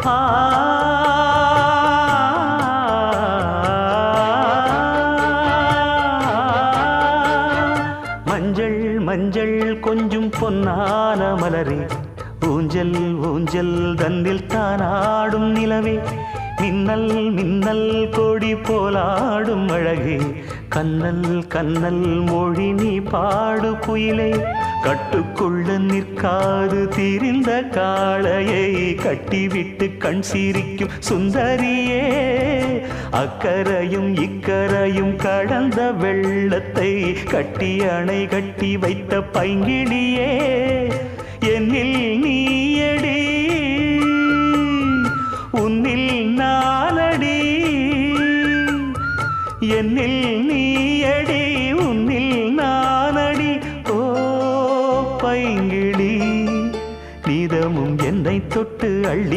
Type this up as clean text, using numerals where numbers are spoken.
ஆ மஞ்சள் மஞ்சள் கொஞ்சம் பொன்னான மலரே ஊஞ்சல் ஊஞ்சல் தன்னில் தானாடும் நிலவே மின்னல் மின்னல் கொடி போலாடும் அழகே கண்ணல் கண்ணல் மொழி நீ பாடு குயிலே கட்டுக்குள்ள நிற்காது திரிந்த காளையை கட்டிவிட்டு கண் சிரிக்கும் சுந்தரியே அக்கரையும் இக்கரையும் கடந்த வெள்ளத்தை கட்டி அணை கட்டி வைத்த பைங்கிளியே என்னில் நீயடி உன்னில் நானடி என்னில் நீயடி உன்னில் நானடி ஓ பைங்கிளி நீதமும் என்னை தொட்டு அள்ளி